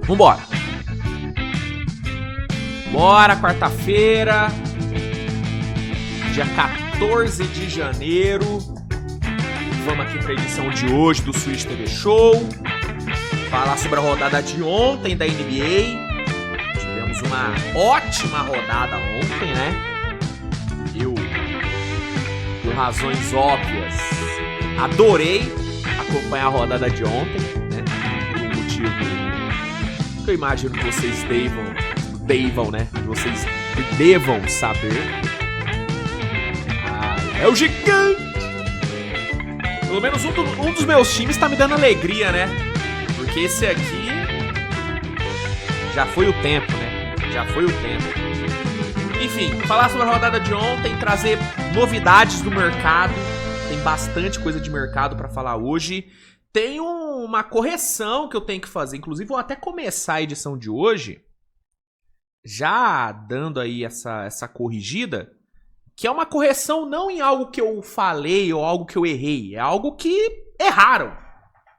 Vambora. Bora, quarta-feira, dia 14 de janeiro. Vamos aqui para a edição de hoje do Switch TV Show. Falar sobre a rodada de ontem da NBA. Tivemos uma ótima rodada ontem, né? Eu, por razões óbvias, adorei acompanhar a rodada de ontem, né? Por um motivo que eu imagino que vocês devam saber. É o gigante! Pelo menos um dos meus times tá me dando alegria, né? Porque esse aqui já foi o tempo, né? Já foi o tempo. Enfim, falar sobre a rodada de ontem, trazer novidades do mercado. Tem bastante coisa de mercado pra falar hoje. Tem uma correção que eu tenho que fazer. Inclusive, vou até começar a edição de hoje já dando aí essa corrigida, que é uma correção não em algo que eu falei ou algo que eu errei, é algo que erraram,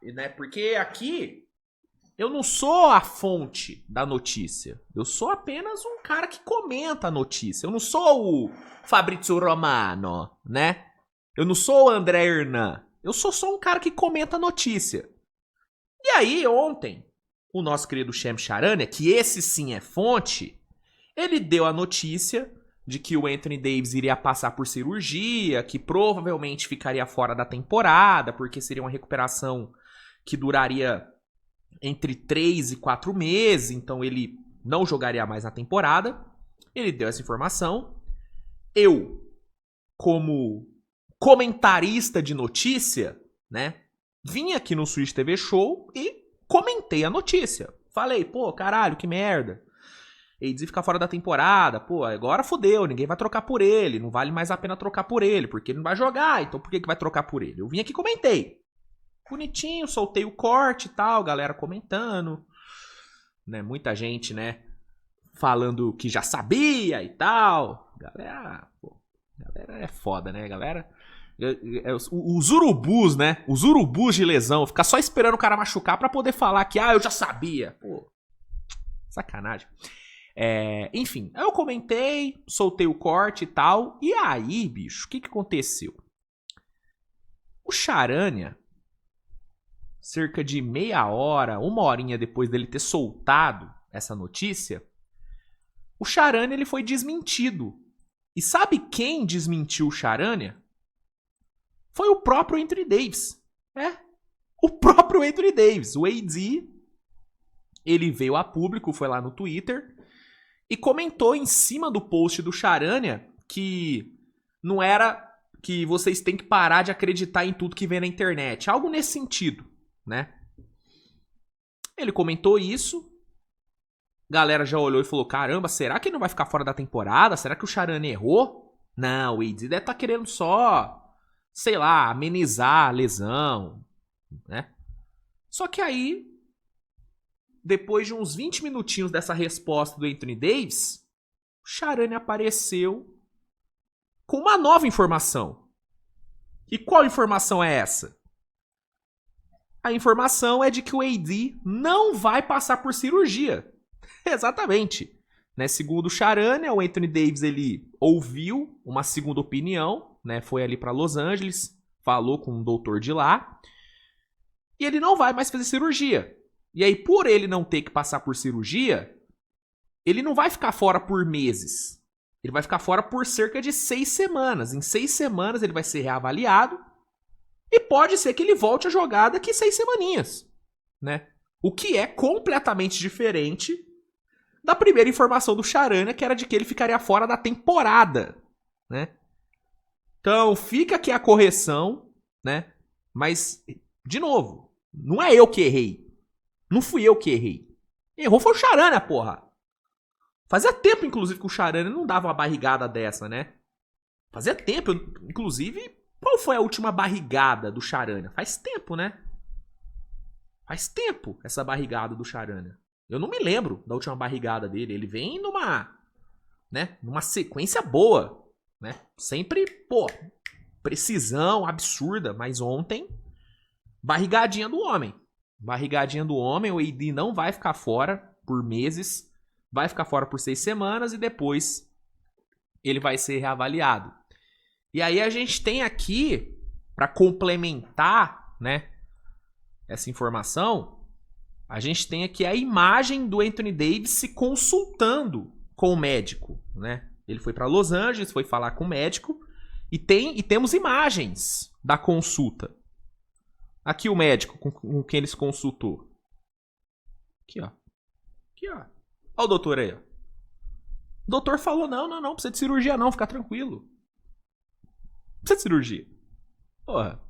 né? Porque aqui eu não sou a fonte da notícia, eu sou apenas um cara que comenta a notícia, eu não sou o Fabrizio Romano, né? Eu não sou o André Hernan, eu sou só um cara que comenta a notícia. E aí ontem, o nosso querido Shams Charania, que esse sim é fonte, ele deu a notícia de que o Anthony Davis iria passar por cirurgia, que provavelmente ficaria fora da temporada, porque seria uma recuperação que duraria entre 3 e 4 meses, então ele não jogaria mais na temporada. Ele deu essa informação. Eu, como comentarista de notícia, né, vim aqui no Switch TV Show e comentei a notícia. Falei, pô, caralho, que merda. AD ficar fora da temporada, pô, agora fodeu, ninguém vai trocar por ele, não vale mais a pena trocar por ele, porque ele não vai jogar, então por que vai trocar por ele? Eu vim aqui e comentei. Bonitinho, soltei o corte e tal, galera comentando, né, muita gente, né, falando que já sabia e tal. Galera é foda, né, galera? Os urubus, né, os urubus de lesão, ficar só esperando o cara machucar pra poder falar que, eu já sabia, pô, sacanagem. Enfim, eu comentei, soltei o corte e tal. E aí, bicho, o que aconteceu? O Charania, cerca de meia hora, uma horinha depois dele ter soltado essa notícia, o Charania ele foi desmentido. E sabe quem desmentiu o Charania? Foi o próprio Anthony Davis. O próprio Anthony Davis. O AD, ele veio a público, foi lá no Twitter e comentou em cima do post do Charania que não era que vocês têm que parar de acreditar em tudo que vê na internet. Algo nesse sentido, né? Ele comentou isso. A galera já olhou e falou, caramba, será que ele não vai ficar fora da temporada? Será que o Charania errou? Não, o AD deve estar querendo só, sei lá, amenizar a lesão, né? Só que aí, depois de uns 20 minutinhos dessa resposta do Anthony Davis, o Charania apareceu com uma nova informação. E qual informação é essa? A informação é de que o AD não vai passar por cirurgia. Exatamente. Né? Segundo o Charania, o Anthony Davis ele ouviu uma segunda opinião, né? Foi ali para Los Angeles, falou com um doutor de lá, e ele não vai mais fazer cirurgia. E aí, por ele não ter que passar por cirurgia, ele não vai ficar fora por meses. Ele vai ficar fora por cerca de 6 semanas. Em 6 semanas ele vai ser reavaliado e pode ser que ele volte a jogar daqui 6 semaninhas, né? O que é completamente diferente da primeira informação do Charania, que era de que ele ficaria fora da temporada, né? Então, fica aqui a correção, né? Mas, de novo, não é eu que errei. Não fui eu que errei. Errou foi o Charania, porra. Fazia tempo, inclusive, que o Charania não dava uma barrigada dessa, né? Fazia tempo, inclusive, qual foi a última barrigada do Charania? Faz tempo, né? Faz tempo essa barrigada do Charania. Eu não me lembro da última barrigada dele. Ele vem numa sequência boa, né? Sempre, pô, precisão absurda, mas ontem, barrigadinha do homem. Barrigadinha do homem, o AD não vai ficar fora por meses, vai ficar fora por 6 semanas e depois ele vai ser reavaliado. E aí a gente tem aqui, para complementar, né, essa informação, a gente tem aqui a imagem do Anthony Davis se consultando com o médico, né? Ele foi para Los Angeles, foi falar com o médico e temos imagens da consulta. Aqui o médico com quem ele se consultou. Aqui, ó. Aqui, ó. Ó o doutor aí, ó. O doutor falou, não precisa de cirurgia não, fica tranquilo. Não precisa de cirurgia. Porra.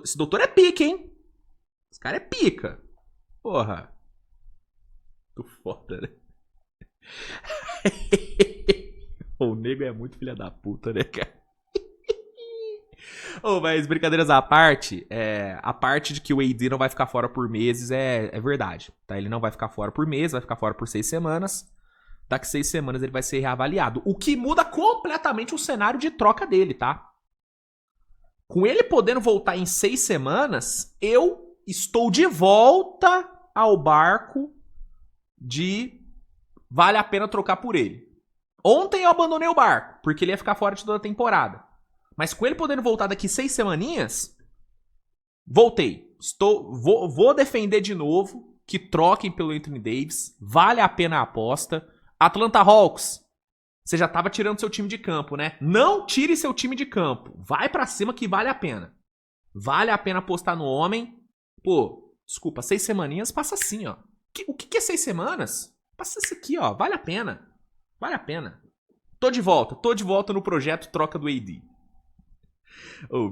Esse doutor é pica, hein? Esse cara é pica. Porra. Muito foda, né? O nego é muito filha da puta, né, cara? Mas brincadeiras à parte, a parte de que o AD não vai ficar fora por meses é verdade, tá? Ele não vai ficar fora por mês, vai ficar fora por 6 semanas. Daqui 6 semanas ele vai ser reavaliado. O que muda completamente o cenário de troca dele, tá? Com ele podendo voltar em 6 semanas, eu estou de volta ao barco de vale a pena trocar por ele. Ontem eu abandonei o barco, porque ele ia ficar fora de toda a temporada. Mas com ele podendo voltar daqui 6 semaninhas, voltei. Vou defender de novo que troquem pelo Anthony Davis. Vale a pena a aposta. Atlanta Hawks, você já tava tirando seu time de campo, né? Não tire seu time de campo. Vai pra cima que vale a pena. Vale a pena apostar no homem. Pô, desculpa, 6 semaninhas passa assim, ó. O que é 6 semanas? Passa isso aqui, ó. Vale a pena. Vale a pena. Tô de volta no projeto troca do AD.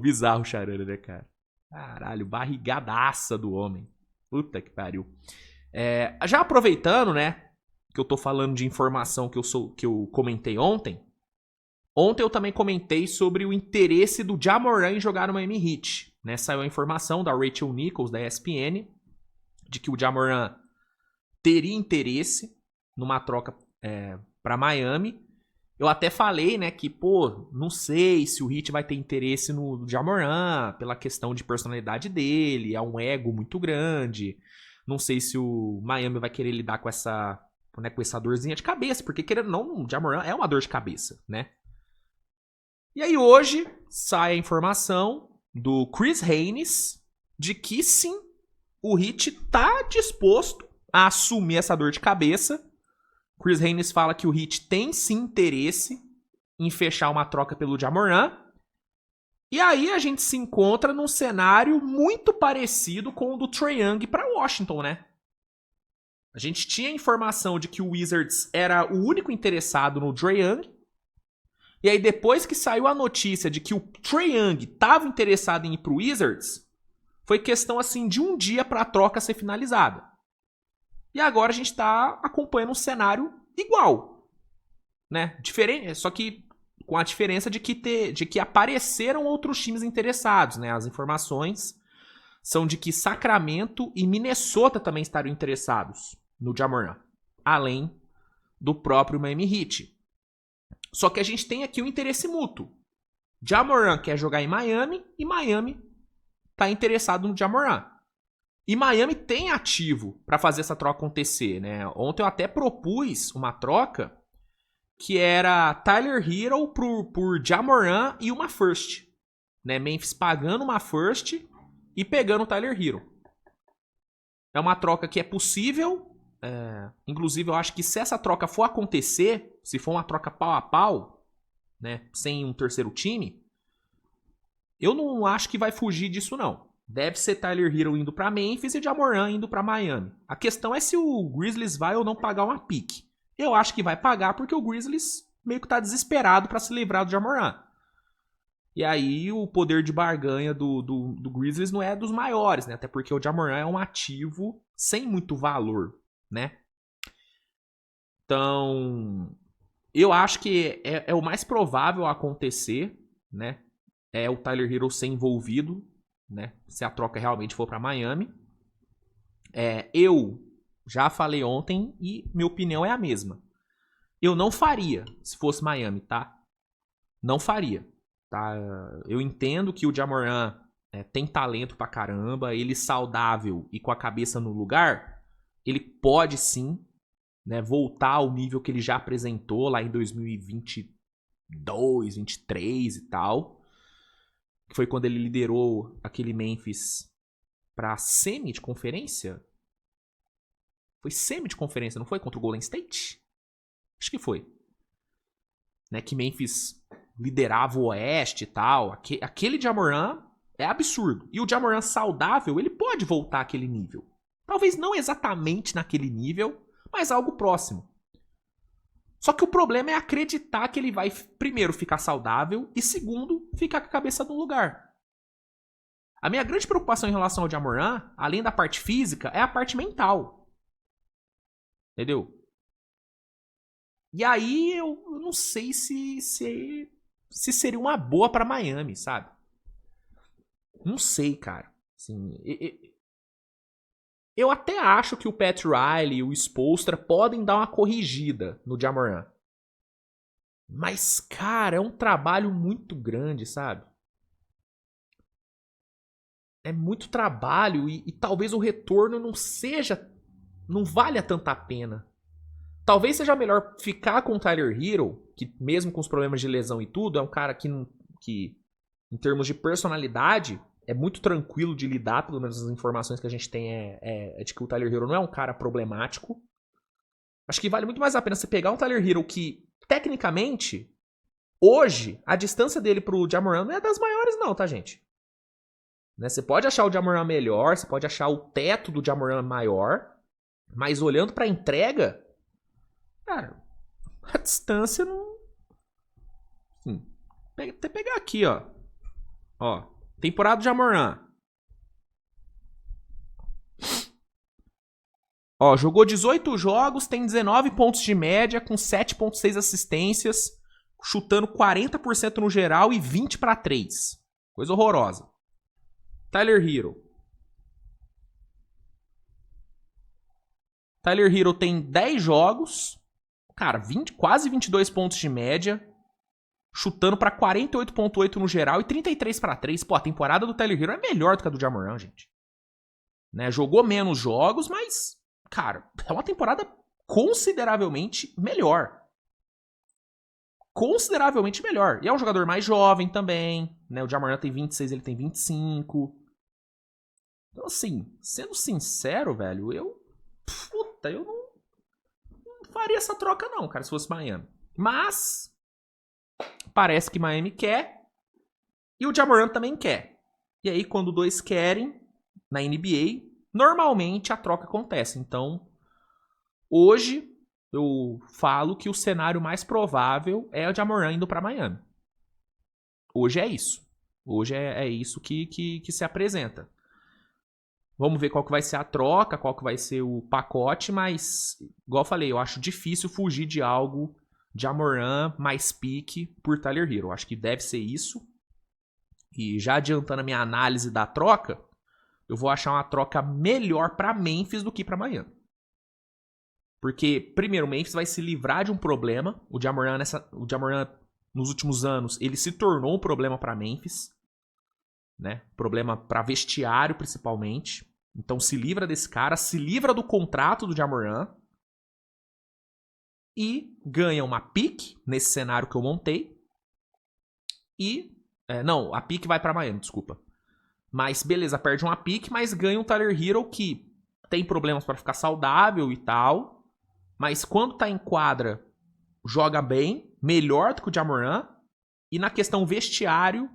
Bizarro o Charana, né, cara? Caralho, barrigadaça do homem. Puta que pariu. Já aproveitando, né, que eu tô falando de informação que eu comentei ontem. Ontem eu também comentei sobre o interesse do Ja Morant em jogar no Miami Heat. Né? Saiu a informação da Rachel Nichols, da ESPN, de que o Ja Morant teria interesse numa troca para Miami. Eu até falei, né, que, pô, não sei se o Heat vai ter interesse no Ja Morant, pela questão de personalidade dele, é um ego muito grande. Não sei se o Miami vai querer lidar com essa dorzinha de cabeça, porque querendo ou não, o Ja Morant é uma dor de cabeça, né? E aí hoje sai a informação do Chris Haynes de que sim, o Heat tá disposto a assumir essa dor de cabeça. Chris Haynes fala que o Heat tem sim interesse em fechar uma troca pelo Ja Morant. E aí a gente se encontra num cenário muito parecido com o do Trae Young para Washington, né? A gente tinha a informação de que o Wizards era o único interessado no Trae Young. E aí depois que saiu a notícia de que o Trae Young estava interessado em ir pro Wizards, foi questão assim de um dia para a troca ser finalizada. E agora a gente está acompanhando um cenário igual, né? Diferente, só que com a diferença de que apareceram outros times interessados, né? As informações são de que Sacramento e Minnesota também estariam interessados no Ja Morant, além do próprio Miami Heat. Só que a gente tem aqui um interesse mútuo. Ja Morant quer jogar em Miami e Miami está interessado no Ja Morant. E Miami tem ativo para fazer essa troca acontecer, né? Ontem eu até propus uma troca que era Tyler Hero por Ja Morant e uma first, né? Memphis pagando uma first e pegando o Tyler Hero. É uma troca que é possível. Inclusive, eu acho que se essa troca for acontecer, se for uma troca pau a pau, né, sem um terceiro time, eu não acho que vai fugir disso, não. Deve ser Tyler Hero indo para Memphis e Ja Morant indo para Miami. A questão é se o Grizzlies vai ou não pagar uma pique. Eu acho que vai pagar porque o Grizzlies meio que tá desesperado para se livrar do Ja Morant. E aí o poder de barganha do Grizzlies não é dos maiores, né? Até porque o Ja Morant é um ativo sem muito valor, né? Então, eu acho que é o mais provável a acontecer, né? É o Tyler Hero ser envolvido, né? Se a troca realmente for para Miami. Eu já falei ontem e minha opinião é a mesma. Eu não faria se fosse Miami, tá? Não faria, tá? Eu entendo que o Ja Morant tem talento pra caramba, ele saudável e com a cabeça no lugar, ele pode sim, né, voltar ao nível que ele já apresentou lá em 2022, 23 e tal. Que foi quando ele liderou aquele Memphis pra semi de conferência. Foi semi de conferência, não foi? Contra o Golden State? Acho que foi. Né, que Memphis liderava o Oeste e tal. Aquele Ja Morant é absurdo. E o Ja Morant saudável, ele pode voltar àquele nível. Talvez não exatamente naquele nível, mas algo próximo. Só que o problema é acreditar que ele vai, primeiro, ficar saudável e, segundo, ficar com a cabeça no lugar. A minha grande preocupação em relação ao Ja Morant, além da parte física, é a parte mental. Entendeu? E aí eu não sei se seria uma boa pra Miami, sabe? Não sei, cara. Assim, eu até acho que o Pat Riley e o Spoelstra podem dar uma corrigida no Ja Morant. Mas, cara, é um trabalho muito grande, sabe? É muito trabalho e talvez o retorno não valha tanta pena. Talvez seja melhor ficar com o Tyler Hero, que mesmo com os problemas de lesão e tudo, é um cara que em termos de personalidade, é muito tranquilo de lidar, pelo menos as informações que a gente tem é de que o Tyler Hero não é um cara problemático. Acho que vale muito mais a pena você pegar um Tyler Hero que, tecnicamente, hoje, a distância dele pro Ja Morant não é das maiores não, tá, gente? Né? Você pode achar o Ja Morant melhor, você pode achar o teto do Ja Morant maior, mas olhando pra entrega, cara, a distância não... Até pegar aqui, ó. Ó, temporada do Ja Morant. Ó, jogou 18 jogos, tem 19 pontos de média, com 7.6 assistências, chutando 40% no geral e 20 para 3. Coisa horrorosa. Tyler Hero. Tyler Hero tem 10 jogos, cara, quase 22 pontos de média, chutando para 48.8 no geral e 33 para 3. Pô, a temporada do Tyler Hero é melhor do que a do Ja Morant, gente. Né? Jogou menos jogos, mas, cara, é uma temporada consideravelmente melhor. Consideravelmente melhor. E é um jogador mais jovem também, né? O Ja Morant tem 26, ele tem 25. Então, assim, sendo sincero, velho, eu não faria essa troca não, cara, se fosse Miami. Mas parece que Miami quer e o Ja Morant também quer. E aí, quando dois querem, na NBA, normalmente a troca acontece. Então, hoje eu falo que o cenário mais provável é o Ja Morant indo para Miami. Hoje é isso. Hoje é isso que se apresenta. Vamos ver qual que vai ser a troca, qual que vai ser o pacote, mas, igual eu falei, eu acho difícil fugir de algo Ja Morant mais pique por Tyler Hero. Acho que deve ser isso. E já adiantando a minha análise da troca, eu vou achar uma troca melhor para Memphis do que para Miami. Porque, primeiro, o Memphis vai se livrar de um problema. O Ja Morant, nos últimos anos, ele se tornou um problema para Memphis. Né? Problema para vestiário, principalmente. Então, se livra desse cara, se livra do contrato do Ja Morant e ganha uma pick nesse cenário que eu montei. E... não, a pick vai para Miami, desculpa. Mas, beleza, perde uma pick, mas ganha um Tyler Hero que tem problemas para ficar saudável e tal. Mas quando tá em quadra, joga bem, melhor do que o Ja Morant. E na questão vestiário,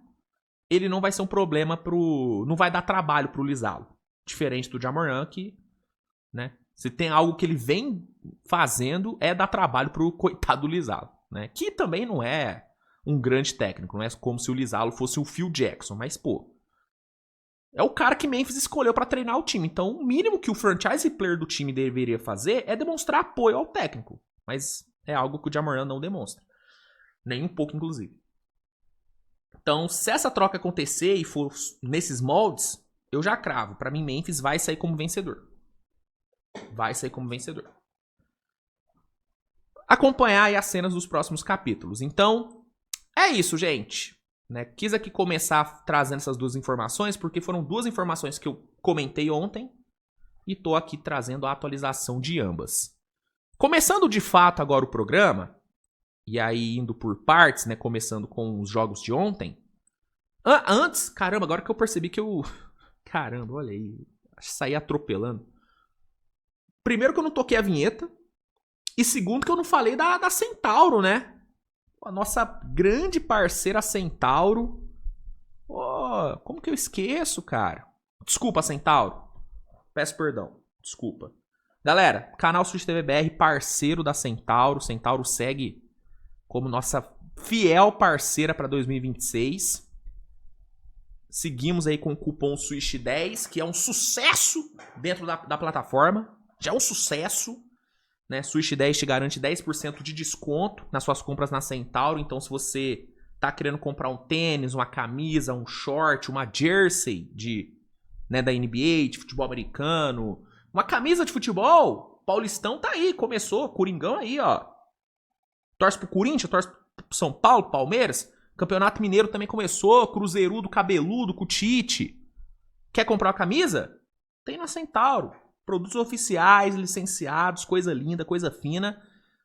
ele não vai ser um problema não vai dar trabalho pro Lisalo. Diferente do Ja Morant, que, né, se tem algo que ele vem fazendo, é dar trabalho pro coitado do Lisalo, né? Que também não é um grande técnico, não é como se o Lisalo fosse o Phil Jackson, mas, pô, é o cara que Memphis escolheu pra treinar o time. Então, o mínimo que o franchise player do time deveria fazer é demonstrar apoio ao técnico. Mas é algo que o Ja Morant não demonstra. Nem um pouco, inclusive. Então, se essa troca acontecer e for nesses moldes, eu já cravo. Pra mim, Memphis vai sair como vencedor. Vai sair como vencedor. Acompanhar aí as cenas dos próximos capítulos. Então, é isso, gente. né? Quis aqui começar trazendo essas duas informações, porque foram duas informações que eu comentei ontem e tô aqui trazendo a atualização de ambas. Começando de fato agora o programa, e aí indo por partes, né? Começando com os jogos de ontem. Antes, caramba, agora que eu percebi que eu... Caramba, olha aí, saí atropelando. Primeiro que eu não toquei a vinheta, e segundo que eu não falei da Centauro, né? A nossa grande parceira Centauro. Oh, como que eu esqueço, cara? Desculpa, Centauro. Peço perdão. Desculpa. Galera, canal Switch TV BR, parceiro da Centauro. Centauro segue como nossa fiel parceira para 2026. Seguimos aí com o cupom Switch10, que é um sucesso dentro da plataforma. Já é um sucesso. Né? Switch10 te garante 10% de desconto nas suas compras na Centauro. Então, se você tá querendo comprar um tênis, uma camisa, um short, uma jersey né, da NBA, de futebol americano, uma camisa de futebol, Paulistão tá aí, começou, Coringão aí, ó. Torce pro Corinthians, torce pro São Paulo, Palmeiras. Campeonato Mineiro também começou, Cruzeirudo, Cabeludo, com o Tite. Quer comprar uma camisa? Tem na Centauro. Produtos oficiais, licenciados, coisa linda, coisa fina,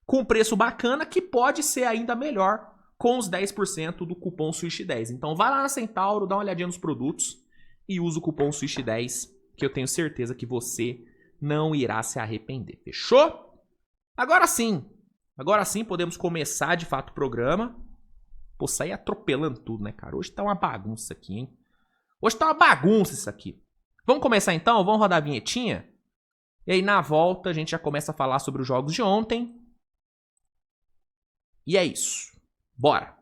com preço bacana que pode ser ainda melhor com os 10% do cupom Switch10. Então vai lá na Centauro, dá uma olhadinha nos produtos e usa o cupom Switch10, que eu tenho certeza que você não irá se arrepender. Fechou? Agora sim podemos começar de fato o programa. Pô, sair atropelando tudo, né, cara? Hoje tá uma bagunça aqui, hein? Hoje tá uma bagunça isso aqui. Vamos começar então? Vamos rodar a vinhetinha? E aí, na volta, a gente já começa a falar sobre os jogos de ontem. E é isso. Bora!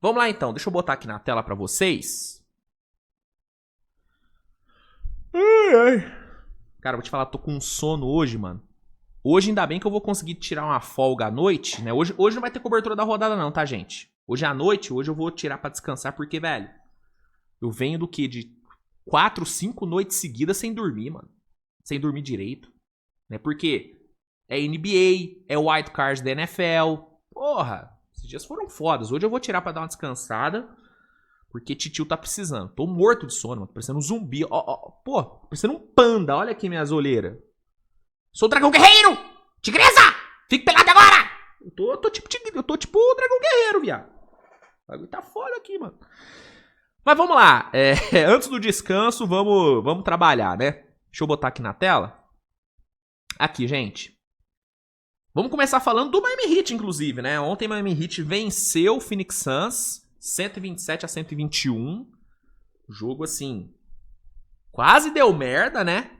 Vamos lá, então. Deixa eu botar aqui na tela pra vocês. Cara, vou te falar, tô com sono hoje, mano. Hoje, ainda bem que eu vou conseguir tirar uma folga à noite, né? Hoje não vai ter cobertura da rodada não, tá, gente? Hoje à noite, hoje eu vou tirar pra descansar, porque, velho, eu venho do quê? De 4, 5 noites seguidas sem dormir, mano. Sem dormir direito. Né? Porque é NBA, é o Wild Card da NFL. Porra, esses dias foram fodas. Hoje eu vou tirar pra dar uma descansada, porque titio tá precisando. Tô morto de sono, mano. Tô parecendo um zumbi. Pô, parecendo um panda. Olha aqui minhas olheiras. Sou o Dragão Guerreiro! Tigresa! Fique pelado agora! Eu tô tipo o Dragão Guerreiro, viado. O bagulho tá foda aqui, mano. Mas vamos lá. Antes do descanso, vamos trabalhar, né? Deixa eu botar aqui na tela. Aqui, gente. Vamos começar falando do Miami Heat, inclusive, né? Ontem o Miami Heat venceu o Phoenix Suns 127-121. Jogo, assim, quase deu merda, né?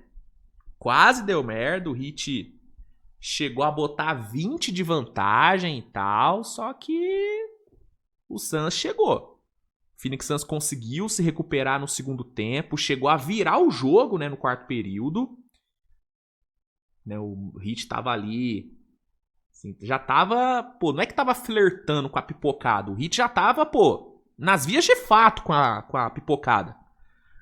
Quase deu merda. O Heat chegou a botar 20 de vantagem e tal. Só que o Suns chegou. O Phoenix Suns conseguiu se recuperar no segundo tempo. Chegou a virar o jogo, né, no quarto período. Né, o Heat tava ali... Assim, já tava... Pô, não é que tava flertando com a pipocada. O Heat já tava, pô, nas vias de fato com a pipocada.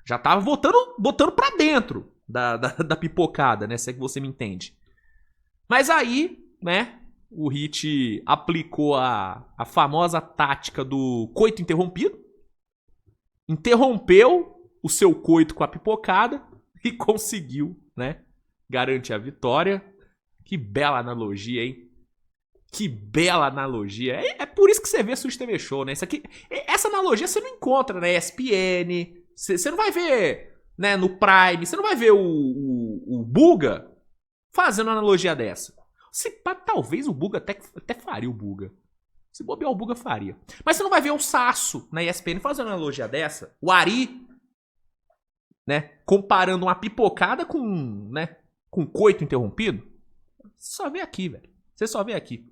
Já tava botando pra dentro da pipocada, né? Se é que você me entende. Mas aí, né? O Heat aplicou a famosa tática do coito interrompido. Interrompeu o seu coito com a pipocada e conseguiu, né? Garantir a vitória. Que bela analogia, hein? Que bela analogia. É por isso que você vê Switch TV Show, né? Essa analogia você não encontra na ESPN. Você não vai ver, né, no Prime. Você não vai ver o Buga fazendo uma analogia dessa. Talvez o Buga até faria o Buga. Se bobear, o Buga faria. Mas você não vai ver o Sasso na ESPN fazendo uma analogia dessa. O Ari, né, comparando uma pipocada com coito interrompido. Você só vê aqui, velho. Você só vê aqui.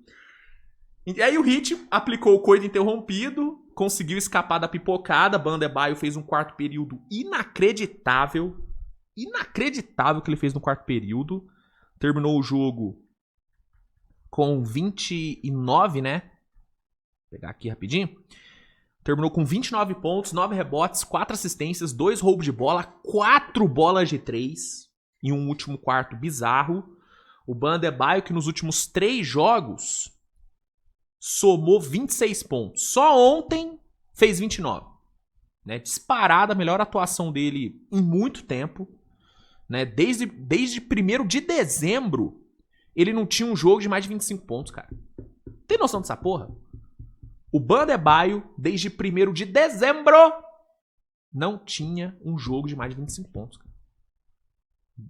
E aí o Heat aplicou o coito interrompido, conseguiu escapar da pipocada. Bam Adebayo fez um quarto período inacreditável. Inacreditável que ele fez no quarto período. Terminou o jogo com 29, né? Vou pegar aqui rapidinho. Terminou com 29 pontos, 9 rebotes, 4 assistências, 2 roubos de bola, 4 bolas de 3 em um último quarto bizarro. O Bam Adebayo, que nos últimos 3 jogos somou 26 pontos. Só ontem fez 29. Né? Disparada a melhor atuação dele em muito tempo. Né? Desde 1º de dezembro, ele não tinha um jogo de mais de 25 pontos, cara. Tem noção dessa porra? O Bam Adebayo, desde 1º de dezembro, não tinha um jogo de mais de 25 pontos, cara.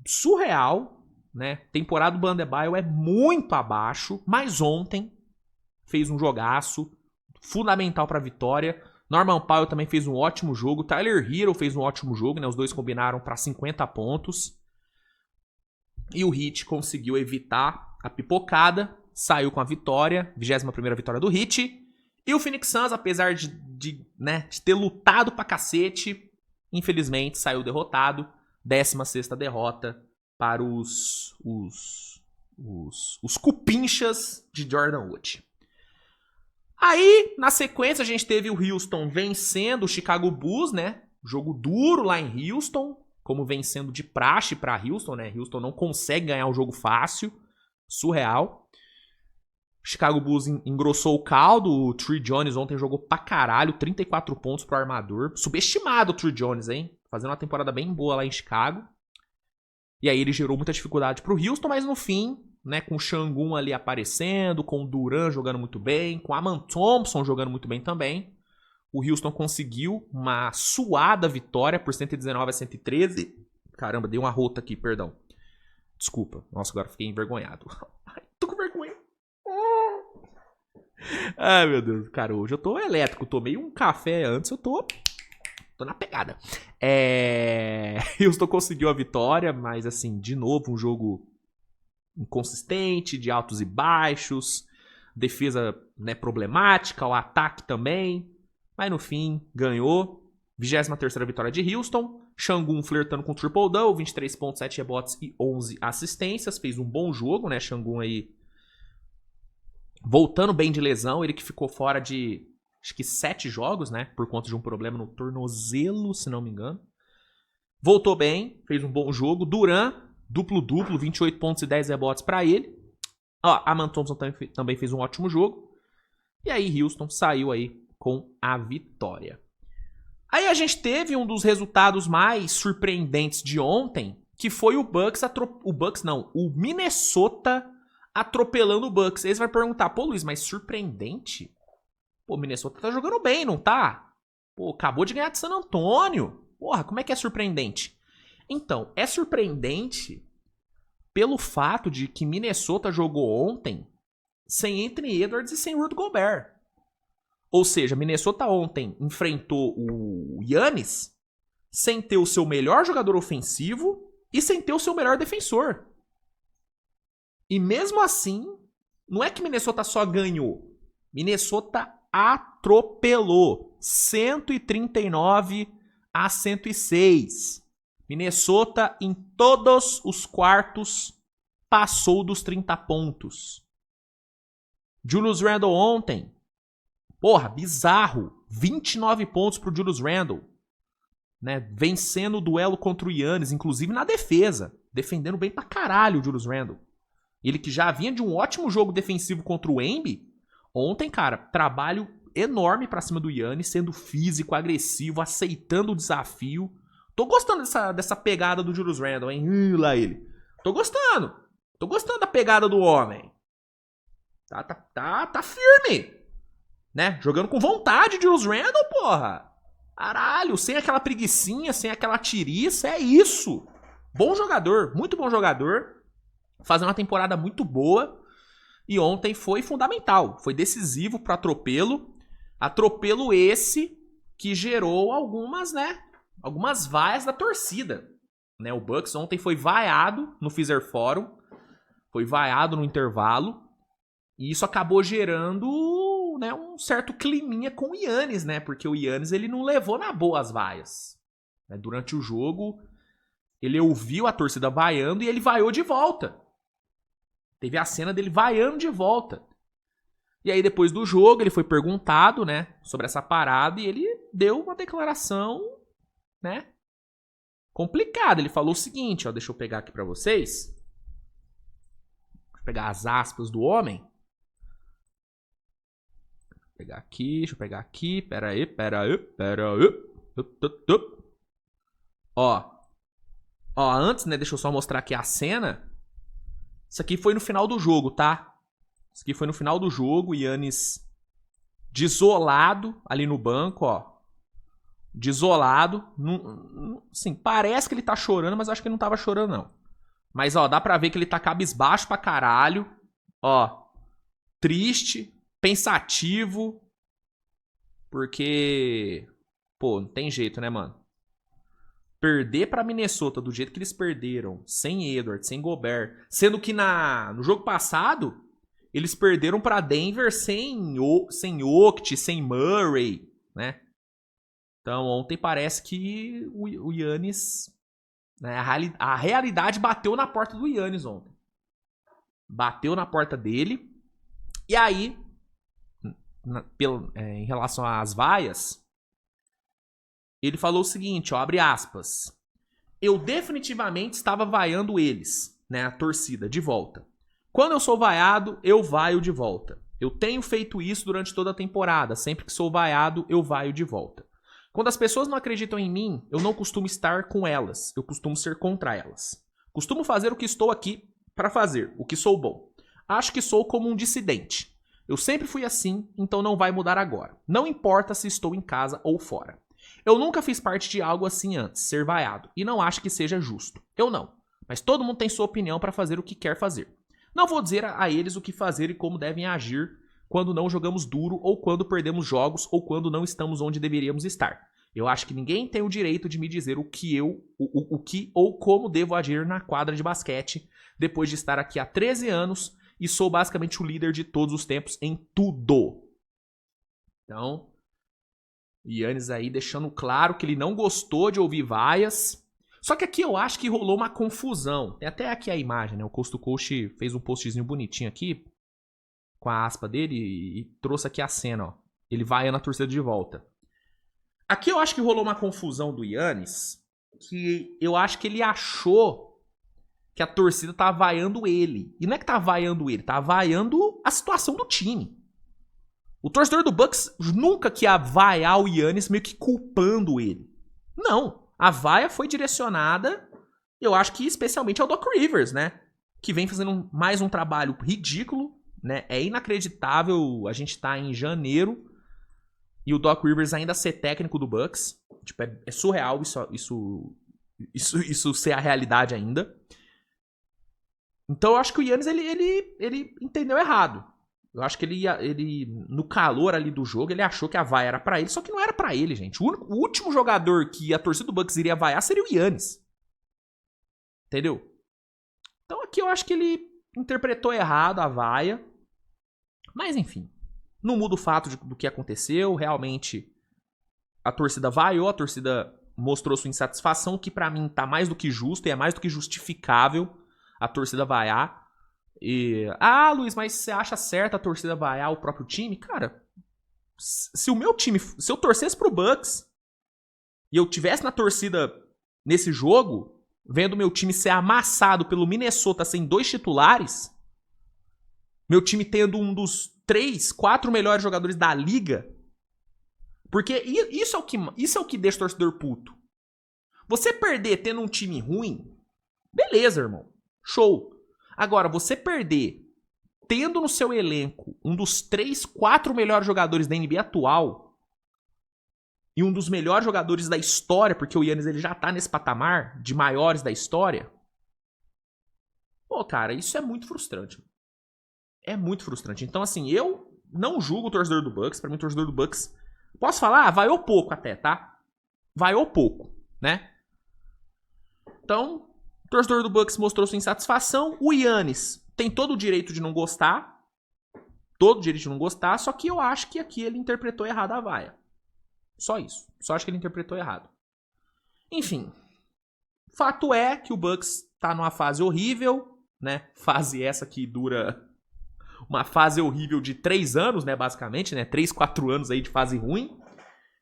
Surreal, né? Temporada do Bam Adebayo é muito abaixo, mas ontem fez um jogaço fundamental pra vitória. Norman Powell também fez um ótimo jogo. Tyler Hero fez um ótimo jogo, né? Os dois combinaram para 50 pontos. E o Heat conseguiu evitar a pipocada. Saiu com a vitória. 21ª vitória do Heat. E o Phoenix Suns, apesar de ter lutado pra cacete, infelizmente saiu derrotado. 16ª derrota para os cupinchas de Jordan Wood. Aí, na sequência, a gente teve o Houston vencendo o Chicago Bulls, né? Jogo duro lá em Houston, como vencendo de praxe pra Houston, né? Houston não consegue ganhar um jogo fácil, surreal. Chicago Bulls engrossou o caldo, o Trey Jones ontem jogou pra caralho, 34 pontos pro armador. Subestimado o Trey Jones, hein? Fazendo uma temporada bem boa lá em Chicago. E aí ele gerou muita dificuldade pro Houston, mas no fim, né, com o Şengün ali aparecendo, com o Duran jogando muito bem, com o Aman Thompson jogando muito bem também, o Houston conseguiu uma suada vitória por 119-113. Caramba, dei uma rota aqui, perdão. Desculpa. Nossa, agora fiquei envergonhado. Ai, tô com vergonha. Ai, meu Deus. Cara, hoje eu tô elétrico. Tomei um café antes, eu tô na pegada. Houston conseguiu a vitória, mas assim, de novo, um jogo inconsistente, de altos e baixos, defesa, né, problemática, o ataque também, mas no fim ganhou. 23ª vitória de Houston. Şengün flertando com o triple-double, 23 pontos, 7 rebotes e 11 assistências, fez um bom jogo, né, Şengün aí voltando bem de lesão, ele que ficou fora de acho que 7 jogos, né, por conta de um problema no tornozelo, se não me engano. Voltou bem, fez um bom jogo. Duran, duplo-duplo, 28 pontos e 10 rebotes pra ele. Ó, Aman Thompson também fez um ótimo jogo. E aí Houston saiu aí com a vitória. Aí a gente teve um dos resultados mais surpreendentes de ontem, que foi o Minnesota atropelando o Bucks. Aí você vai perguntar, pô, Luiz, mas surpreendente? Pô, Minnesota tá jogando bem, não tá? Pô, acabou de ganhar de San Antonio. Porra, como é que é surpreendente? Então, é surpreendente pelo fato de que Minnesota jogou ontem sem Anthony Edwards e sem Rudy Gobert. Ou seja, Minnesota ontem enfrentou o Giannis sem ter o seu melhor jogador ofensivo e sem ter o seu melhor defensor. E mesmo assim, não é que Minnesota só ganhou. Minnesota atropelou. 139-106. Minnesota, em todos os quartos, passou dos 30 pontos. Julius Randle ontem, porra, bizarro. 29 pontos pro Julius Randle. Né, vencendo o duelo contra o Giannis, inclusive na defesa. Defendendo bem pra caralho o Julius Randle. Ele que já vinha de um ótimo jogo defensivo contra o Embiid. Ontem, cara, trabalho enorme pra cima do Giannis, sendo físico, agressivo, aceitando o desafio. Tô gostando dessa pegada do Julius Randle, hein? Lá ele. Tô gostando da pegada do homem. Tá firme. Né? Jogando com vontade de Julius Randle, porra. Caralho, sem aquela preguicinha, sem aquela tiriça, é isso. Bom jogador, muito bom jogador. Fazendo uma temporada muito boa. E ontem foi fundamental. Foi decisivo pro atropelo. Atropelo esse que gerou algumas vaias da torcida. Né? O Bucks ontem foi vaiado no Fiserv Forum. Foi vaiado no intervalo. E isso acabou gerando, né, um certo climinha com o Giannis, né? Porque o Giannis ele não levou na boa as vaias. Né? Durante o jogo, ele ouviu a torcida vaiando e ele vaiou de volta. Teve a cena dele vaiando de volta. E aí, depois do jogo, ele foi perguntado, né, sobre essa parada e ele deu uma declaração, né, complicada. Ele falou o seguinte, ó, deixa eu pegar aqui pra vocês. Vou pegar as aspas do homem. pegar aqui, deixa eu pegar aqui. Pera aí. Ó, antes, né, deixa eu só mostrar aqui a cena. Isso aqui foi no final do jogo, tá? Isso aqui foi no final do jogo, o Giannis desolado ali no banco, ó. Desolado. Sim, parece que ele tá chorando, mas acho que ele não tava chorando, não. Mas, ó, dá pra ver que ele tá cabisbaixo pra caralho. Ó, triste, pensativo. Porque, pô, não tem jeito, né, mano? Perder pra Minnesota do jeito que eles perderam, sem Edwards, sem Gobert, sendo que no jogo passado eles perderam pra Denver sem Jokic, sem Murray, né? Então ontem parece que o Giannis, né, a realidade bateu na porta do Giannis ontem. Bateu na porta dele. E aí, em relação às vaias, ele falou o seguinte, ó, abre aspas. Eu definitivamente estava vaiando eles, né, a torcida, de volta. Quando eu sou vaiado, eu vaio de volta. Eu tenho feito isso durante toda a temporada. Sempre que sou vaiado, eu vaio de volta. Quando as pessoas não acreditam em mim, eu não costumo estar com elas. Eu costumo ser contra elas. Costumo fazer o que estou aqui para fazer, o que sou bom. Acho que sou como um dissidente. Eu sempre fui assim, então não vai mudar agora. Não importa se estou em casa ou fora. Eu nunca fiz parte de algo assim antes, ser vaiado, e não acho que seja justo. Eu não. Mas todo mundo tem sua opinião para fazer o que quer fazer. Não vou dizer a eles o que fazer e como devem agir quando não jogamos duro, ou quando perdemos jogos, ou quando não estamos onde deveríamos estar. Eu acho que ninguém tem o direito de me dizer o que ou como devo agir na quadra de basquete, depois de estar aqui há 13 anos e sou basicamente o líder de todos os tempos em tudo. Então, Giannis aí deixando claro que ele não gostou de ouvir vaias. Só que aqui eu acho que rolou uma confusão. Tem até aqui a imagem, né? O Coast to Coast fez um postzinho bonitinho aqui, com a aspa dele, e trouxe aqui a cena, ó. Ele vaiando a torcida de volta. Aqui eu acho que rolou uma confusão do Giannis, que eu acho que ele achou que a torcida tá vaiando ele. E não é que tá vaiando ele, tá vaiando a situação do time. O torcedor do Bucks nunca que ia vaiar o Giannis meio que culpando ele. Não. A vaia foi direcionada, eu acho que especialmente ao Doc Rivers, né? Que vem fazendo mais um trabalho ridículo, né? É inacreditável a gente tá em janeiro e o Doc Rivers ainda ser técnico do Bucks. Tipo, é surreal isso ser a realidade ainda. Então eu acho que o Giannis, ele entendeu errado. Eu acho que ele, no calor ali do jogo, ele achou que a vaia era pra ele, só que não era pra ele, gente. O último jogador que a torcida do Bucks iria vaiar seria o Giannis. Entendeu? Então aqui eu acho que ele interpretou errado a vaia. Mas enfim, não muda o fato do que aconteceu. Realmente, a torcida vaiou, a torcida mostrou sua insatisfação, que pra mim tá mais do que justo e é mais do que justificável a torcida vaiar. Luiz, mas você acha certo a torcida vaiar o próprio time? Cara, se o meu time, se eu torcesse pro Bucks e eu tivesse na torcida nesse jogo, vendo meu time ser amassado pelo Minnesota sem 2 titulares, meu time tendo um dos 3, 4 melhores jogadores da liga, porque isso é o que deixa o torcedor puto. Você perder tendo um time ruim, beleza, irmão, show. Agora, você perder tendo no seu elenco um dos 3, 4 melhores jogadores da NBA atual e um dos melhores jogadores da história, porque o Giannis ele já tá nesse patamar de maiores da história. Pô, cara, isso é muito frustrante. É muito frustrante. Então, assim, eu não julgo o torcedor do Bucks. Pra mim, o torcedor do Bucks, posso falar? Vaiou pouco até, tá? Vaiou pouco, né? Então, o torcedor do Bucks mostrou sua insatisfação. O Giannis tem todo o direito de não gostar. Todo o direito de não gostar. Só que eu acho que aqui ele interpretou errado a vaia. Só isso. Só acho que ele interpretou errado. Enfim. Fato é que o Bucks tá numa fase horrível, né? Fase essa que dura uma fase horrível de 3 anos, né? Basicamente, né? 3, 4 anos aí de fase ruim.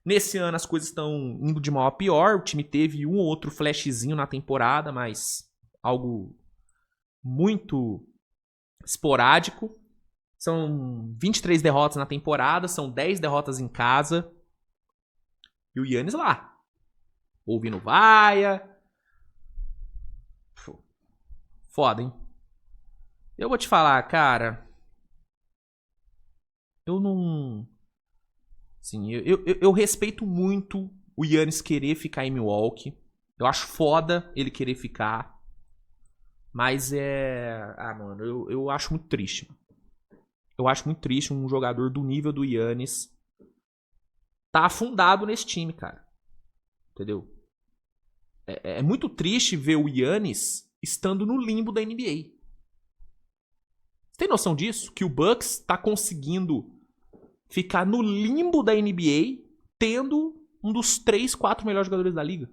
Nesse ano as coisas estão indo de mal a pior. O time teve um ou outro flashzinho na temporada, mas algo muito esporádico. São 23 derrotas na temporada, são 10 derrotas em casa. E o Giannis lá, ouvindo vaia. Foda, hein? Eu vou te falar, cara. Eu não... Sim, eu respeito muito o Giannis querer ficar em Milwaukee. Eu acho foda ele querer ficar. Mas mano, eu acho muito triste. Eu acho muito triste um jogador do nível do Giannis tá afundado nesse time, cara. Entendeu? É muito triste ver o Giannis estando no limbo da NBA. Você tem noção disso? Que o Bucks tá conseguindo ficar no limbo da NBA tendo um dos 3, 4 melhores jogadores da liga.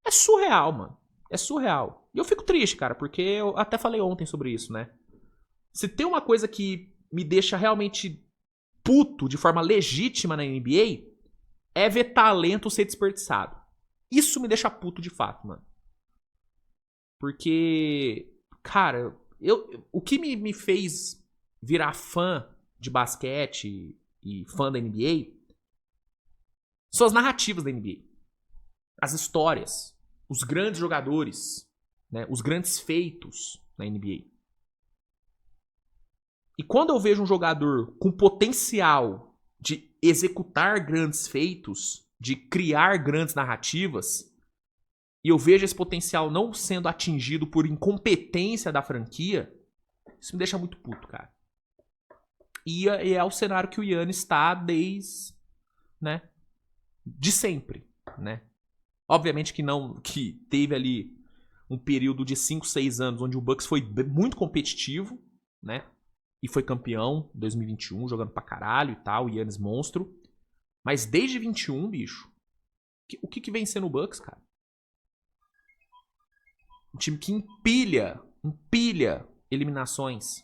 É surreal, mano. É surreal. E eu fico triste, cara, porque eu até falei ontem sobre isso, né? Se tem uma coisa que me deixa realmente puto de forma legítima na NBA, é ver talento ser desperdiçado. Isso me deixa puto de fato, mano. Porque, cara, o que me fez virar fã de basquete e fã da NBA são as narrativas da NBA. As histórias, os grandes jogadores, né, os grandes feitos na NBA. E quando eu vejo um jogador com potencial de executar grandes feitos, de criar grandes narrativas, e eu vejo esse potencial não sendo atingido por incompetência da franquia, isso me deixa muito puto, cara. E é o cenário que o Giannis está desde, né, de sempre, né? Obviamente que teve ali um período de 5, 6 anos onde o Bucks foi muito competitivo, né? E foi campeão em 2021, jogando pra caralho e tal, o Giannis monstro. Mas desde 21, bicho, o que vem sendo o Bucks, cara? Um time que empilha eliminações.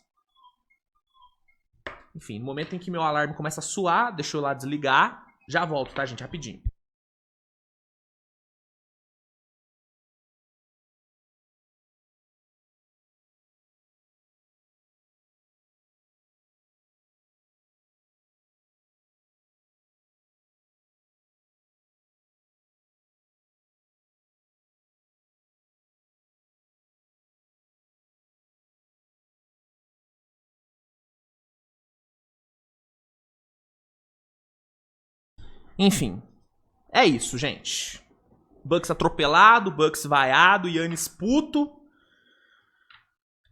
Enfim, no momento em que meu alarme começa a suar, deixa eu lá desligar. Já volto, tá, gente? Rapidinho. Enfim, é isso, gente. Bucks atropelado, Bucks vaiado, Giannis puto.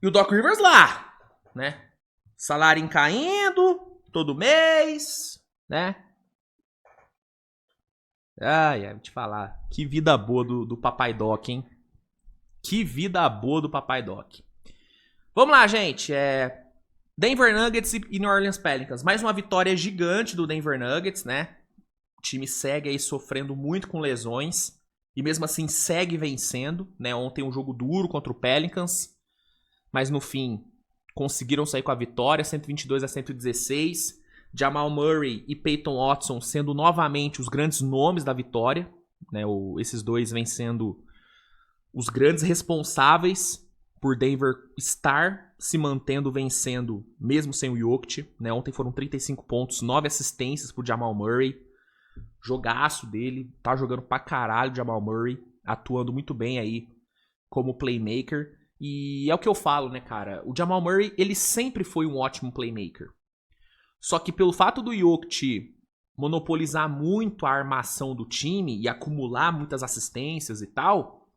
E o Doc Rivers lá, né? Salário caindo todo mês, né? Ai, vou te falar. Que vida boa do Papai Doc, hein? Que vida boa do Papai Doc. Vamos lá, gente. Denver Nuggets e New Orleans Pelicans. Mais uma vitória gigante do Denver Nuggets, né? O time segue aí sofrendo muito com lesões. E mesmo assim segue vencendo, né? Ontem um jogo duro contra o Pelicans. Mas no fim conseguiram sair com a vitória, 122-116. Jamal Murray e Peyton Watson sendo novamente os grandes nomes da vitória, né? Esses dois vencendo os grandes responsáveis por Denver estar se mantendo vencendo, mesmo sem o Jokic, né? Ontem foram 35 pontos, 9 assistências pro Jamal Murray. Jogaço dele, tá jogando pra caralho o Jamal Murray, atuando muito bem aí como playmaker. E é o que eu falo, né, cara? O Jamal Murray, ele sempre foi um ótimo playmaker. Só que pelo fato do Jokic monopolizar muito a armação do time e acumular muitas assistências e tal,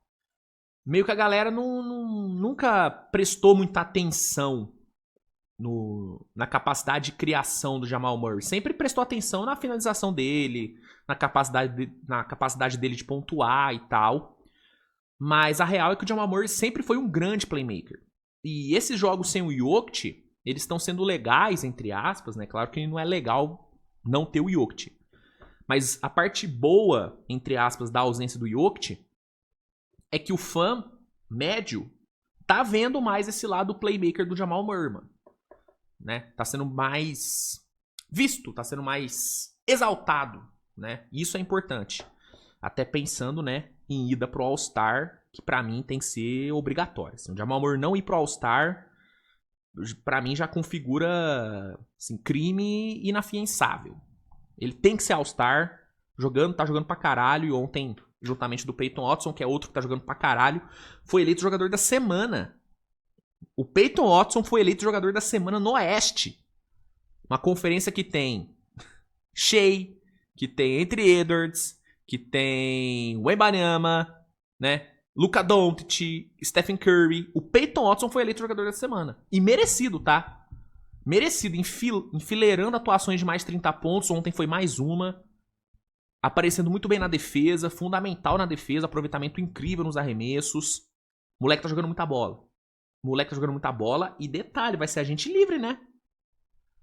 meio que a galera nunca prestou muita atenção na capacidade de criação do Jamal Murray. Sempre prestou atenção na finalização dele, na capacidade dele de pontuar e tal. Mas a real é que o Jamal Murray sempre foi um grande playmaker. E esses jogos sem o Jokic, eles estão sendo legais, entre aspas, né? Claro que não é legal não ter o Jokic. Mas a parte boa, entre aspas, da ausência do Jokic é que o fã médio tá vendo mais esse lado playmaker do Jamal Murray, mano. Né? Tá sendo mais visto, tá sendo mais exaltado, né? Isso é importante. Até pensando, né, em ida pro All-Star, que pra mim tem que ser obrigatório. Se o Jamal Murray não ir pro All-Star, pra mim já configura assim, crime inafiançável. Ele tem que ser All-Star, tá jogando pra caralho, e ontem, juntamente do Peyton Watson, que é outro que tá jogando pra caralho, foi eleito jogador da semana. O Peyton Watson foi eleito jogador da semana no Oeste. Uma conferência que tem Shea, que tem Anthony Edwards, que tem Wembanyama, né? Luka Doncic, Stephen Curry. O Peyton Watson foi eleito jogador da semana. E merecido, tá? Merecido, enfileirando atuações de mais de 30 pontos. Ontem foi mais uma. Aparecendo muito bem na defesa, fundamental na defesa, aproveitamento incrível nos arremessos. O moleque tá jogando muita bola. E detalhe, vai ser agente livre, né?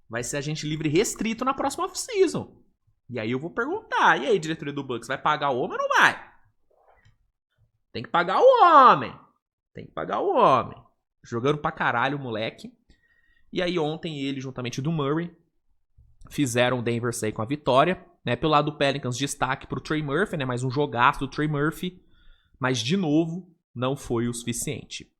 Vai ser agente livre restrito na próxima off-season. E aí eu vou perguntar, e aí, diretoria do Bucks, vai pagar o homem ou não vai? Tem que pagar o homem. Jogando pra caralho o moleque. E aí ontem ele, juntamente do Murray, fizeram o Denver sair com a vitória. Né? Pelo lado do Pelicans, destaque pro Trey Murphy, né? Mais um jogaço do Trey Murphy. Mas, de novo, não foi o suficiente.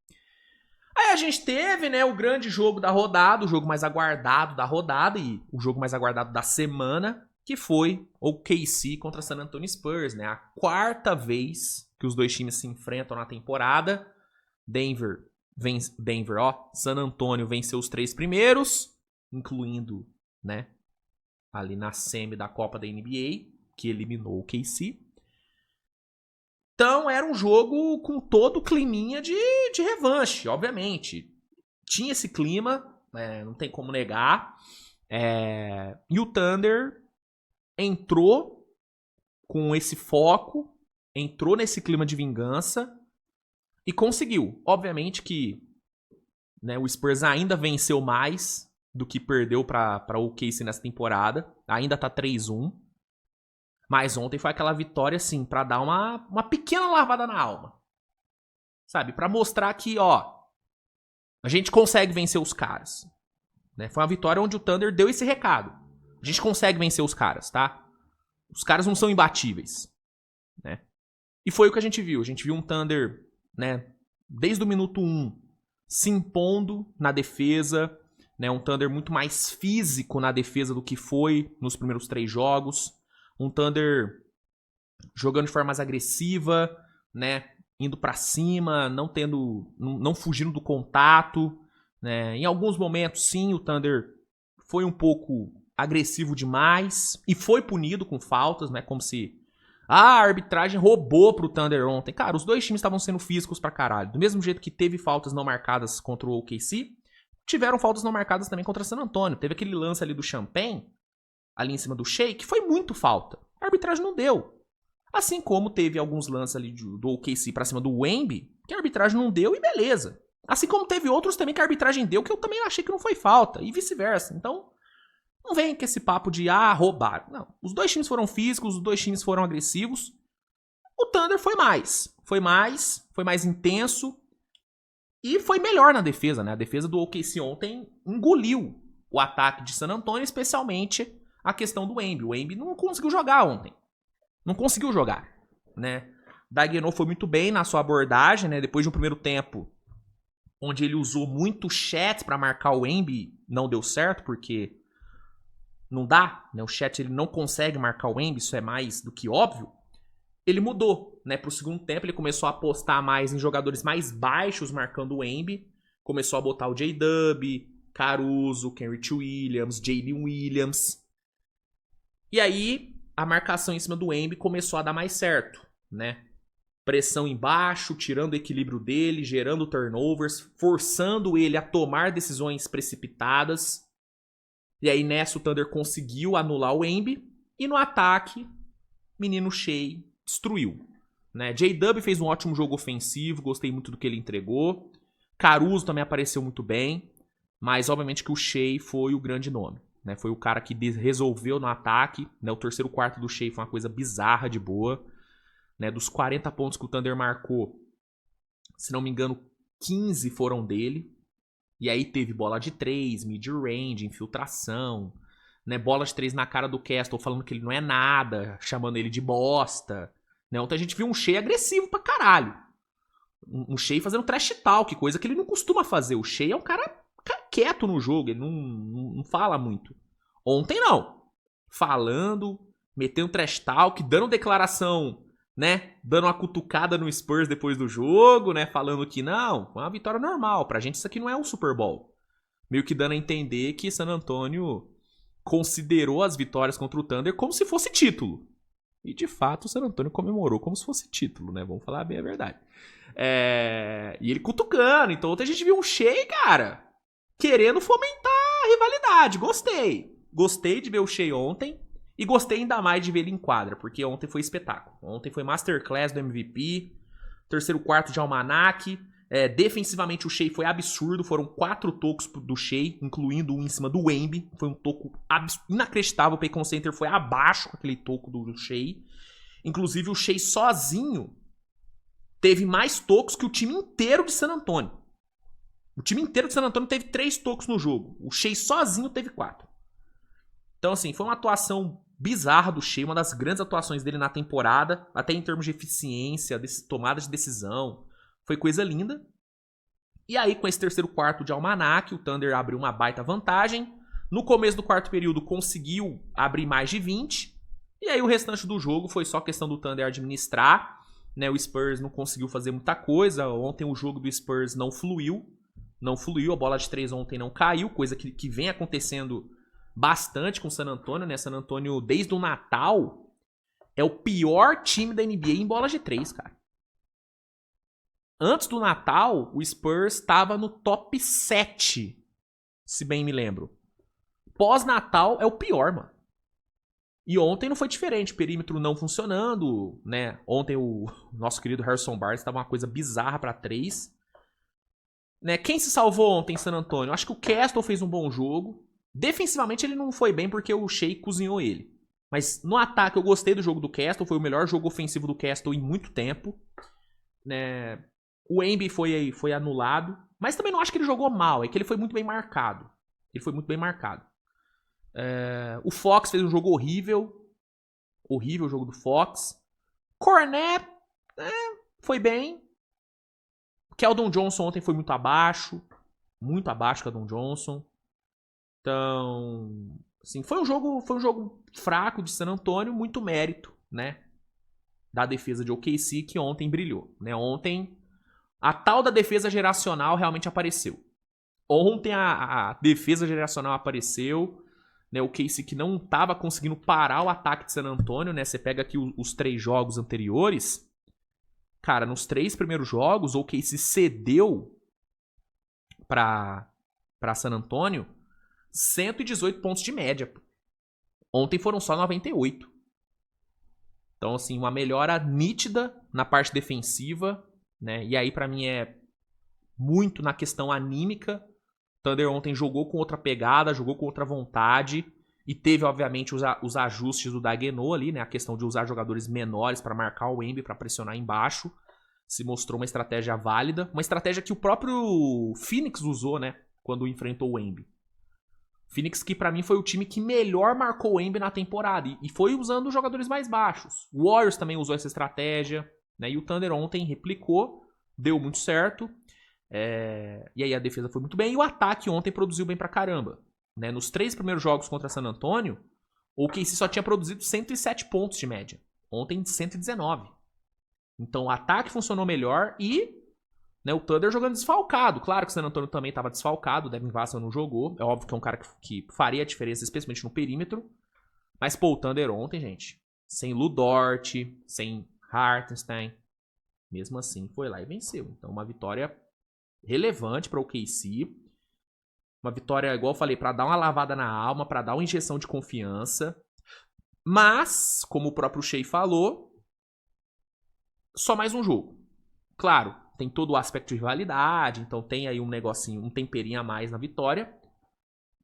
Aí a gente teve, né, o grande jogo da rodada, o jogo mais aguardado da rodada e o jogo mais aguardado da semana, que foi o KC contra San Antonio Spurs, né? A quarta vez que os dois times se enfrentam na temporada. San Antonio venceu os 3 primeiros, incluindo, né, ali na semi da Copa da NBA, que eliminou o KC. Então era um jogo com todo o climinha de revanche, obviamente. Tinha esse clima, não tem como negar. E o Thunder entrou com esse foco, entrou nesse clima de vingança e conseguiu. Obviamente que, né, o Spurs ainda venceu mais do que perdeu para o OKC nessa temporada. Ainda tá 3-1. Mas ontem foi aquela vitória, assim, pra dar uma pequena lavada na alma. Sabe? Pra mostrar que, ó, a gente consegue vencer os caras. Né? Foi uma vitória onde o Thunder deu esse recado. A gente consegue vencer os caras, tá? Os caras não são imbatíveis. Né? E foi o que a gente viu. A gente viu um Thunder, né, desde o minuto 1, se impondo na defesa. Né? Um Thunder muito mais físico na defesa do que foi nos primeiros 3 jogos. Um Thunder jogando de forma mais agressiva, né? Indo pra cima, não fugindo do contato, né? Em alguns momentos, sim, o Thunder foi um pouco agressivo demais e foi punido com faltas, né? Como se a arbitragem roubou pro Thunder ontem. Cara, os dois times estavam sendo físicos pra caralho. Do mesmo jeito que teve faltas não marcadas contra o OKC, tiveram faltas não marcadas também contra San Antonio. Teve aquele lance ali do Champagne, ali em cima do Shea, que foi muito falta. A arbitragem não deu. Assim como teve alguns lances ali do OKC pra cima do Wemby, que a arbitragem não deu e beleza. Assim como teve outros também que a arbitragem deu, que eu também achei que não foi falta, e vice-versa. Então, não vem com esse papo de, roubar. Não, os dois times foram físicos, os dois times foram agressivos. O Thunder foi mais. Foi mais intenso, e foi melhor na defesa, né? A defesa do OKC ontem engoliu o ataque de San Antonio, especialmente a questão do Wemby. O Wemby não conseguiu jogar ontem. Não conseguiu jogar, né? Daigneault foi muito bem na sua abordagem, né? Depois de um primeiro tempo onde ele usou muito chat para marcar o Wemby, não deu certo, porque não dá, né? O chat ele não consegue marcar o Wemby, isso é mais do que óbvio. Ele mudou, né? Pro segundo tempo ele começou a apostar mais em jogadores mais baixos marcando o Wemby. Começou a botar o J-Dub, Caruso, Kenrich Williams, Jalen Williams. E aí, a marcação em cima do Wemby começou a dar mais certo, né? Pressão embaixo, tirando o equilíbrio dele, gerando turnovers, forçando ele a tomar decisões precipitadas. E aí, nessa, o Thunder conseguiu anular o Wemby. E no ataque, menino Shea destruiu. Né? J-Dub fez um ótimo jogo ofensivo, gostei muito do que ele entregou. Caruso também apareceu muito bem. Mas, obviamente, que o Shea foi o grande nome. Né, foi o cara que resolveu no ataque. Né, o terceiro quarto do Shea foi uma coisa bizarra de boa. Né, dos 40 pontos que o Thunder marcou, se não me engano, 15 foram dele. E aí teve bola de 3, mid-range, infiltração. Né, bola de 3 na cara do Castle, falando que ele não é nada, chamando ele de bosta. Né, ontem a gente viu um Shea agressivo pra caralho. Um Shea fazendo trash talk, coisa que ele não costuma fazer. O Shea é um cara quieto no jogo, ele não fala muito. Ontem não. Falando, metendo trash talk, dando declaração, né? Dando uma cutucada no Spurs depois do jogo, né? Falando que não, foi uma vitória normal. Pra gente isso aqui não é um Super Bowl. Meio que dando a entender que San Antonio considerou as vitórias contra o Thunder como se fosse título. E de fato o San Antonio comemorou como se fosse título, né? Vamos falar bem a verdade. E ele cutucando. Então ontem a gente viu um Shai, cara, querendo fomentar a rivalidade. Gostei de ver o Shai ontem. E gostei ainda mais de ver ele em quadra, porque ontem foi espetáculo. Ontem foi masterclass do MVP. Terceiro quarto de almanac. Defensivamente o Shai foi absurdo. Foram 4 tocos do Shai, incluindo um em cima do Wemby. Foi um toco inacreditável. O Paycon Center foi abaixo com aquele toco do Shai. Inclusive o Shai sozinho teve mais tocos que o time inteiro de San Antonio. O time inteiro de San Antonio teve 3 tocos no jogo. O Shai sozinho teve 4. Então, assim, foi uma atuação bizarra do Shai, uma das grandes atuações dele na temporada, até em termos de eficiência, tomada de decisão. Foi coisa linda. E aí, com esse terceiro quarto de almanac, o Thunder abriu uma baita vantagem. No começo do quarto período, conseguiu abrir mais de 20. E aí, o restante do jogo foi só questão do Thunder administrar. Né? O Spurs não conseguiu fazer muita coisa. Ontem o jogo do Spurs não fluiu. A bola de 3 ontem não caiu, coisa que vem acontecendo bastante com o San Antonio, né? San Antonio, desde o Natal, é o pior time da NBA em bolas de 3, cara. Antes do Natal, o Spurs estava no top 7, se bem me lembro. Pós-Natal é o pior, mano. E ontem não foi diferente, perímetro não funcionando, né? Ontem o nosso querido Harrison Barnes estava uma coisa bizarra pra 3. Né? Quem se salvou ontem em San Antonio? Acho que o Castle fez um bom jogo. Defensivamente ele não foi bem porque o Shai cozinhou ele. Mas no ataque eu gostei do jogo do Castle. Foi o melhor jogo ofensivo do Castle em muito tempo. Né? O Embiid foi anulado. Mas também não acho que ele jogou mal. É que ele foi muito bem marcado. O Fox fez um jogo horrível. Horrível o jogo do Fox. Cornet foi bem. Keldon Johnson ontem foi muito abaixo. Muito abaixo do Keldon Johnson. Então, assim, foi um jogo fraco de San Antonio, muito mérito, né, da defesa de OKC que ontem brilhou, né? Ontem a tal da defesa geracional realmente apareceu. Ontem a defesa geracional apareceu, né? O OKC que não estava conseguindo parar o ataque de San Antonio, né? Você pega aqui os 3 jogos anteriores, cara, nos 3 primeiros jogos o OKC cedeu para San Antonio 118 pontos de média. Ontem foram só 98. Então, assim, uma melhora nítida na parte defensiva, né? E aí, pra mim, é muito na questão anímica. O Thunder ontem jogou com outra pegada, jogou com outra vontade. E teve, obviamente, os ajustes do Daigneault ali, né? A questão de usar jogadores menores pra marcar o Embiid, pra pressionar embaixo. Se mostrou uma estratégia válida. Uma estratégia que o próprio Phoenix usou, né? Quando enfrentou o Embiid. Phoenix que pra mim foi o time que melhor marcou o Embiid na temporada. E foi usando os jogadores mais baixos. O Warriors também usou essa estratégia. Né? E o Thunder ontem replicou. Deu muito certo. E aí a defesa foi muito bem. E o ataque ontem produziu bem pra caramba. Né? Nos 3 primeiros jogos contra San Antonio, o OKC só tinha produzido 107 pontos de média. Ontem 119. Então o ataque funcionou melhor e... Né, o Thunder jogando desfalcado. Claro que o San Antonio também estava desfalcado. O Devin Vassell não jogou. É óbvio que é um cara que faria a diferença, especialmente no perímetro. Mas, pô, o Thunder ontem, gente, sem Lu Dort, sem Hartenstein, mesmo assim foi lá e venceu. Então, uma vitória relevante para o OKC. Uma vitória, igual eu falei, para dar uma lavada na alma, para dar uma injeção de confiança. Mas, como o próprio Shai falou, só mais um jogo. Claro, tem todo o aspecto de rivalidade, então tem aí um negocinho, um temperinho a mais na vitória.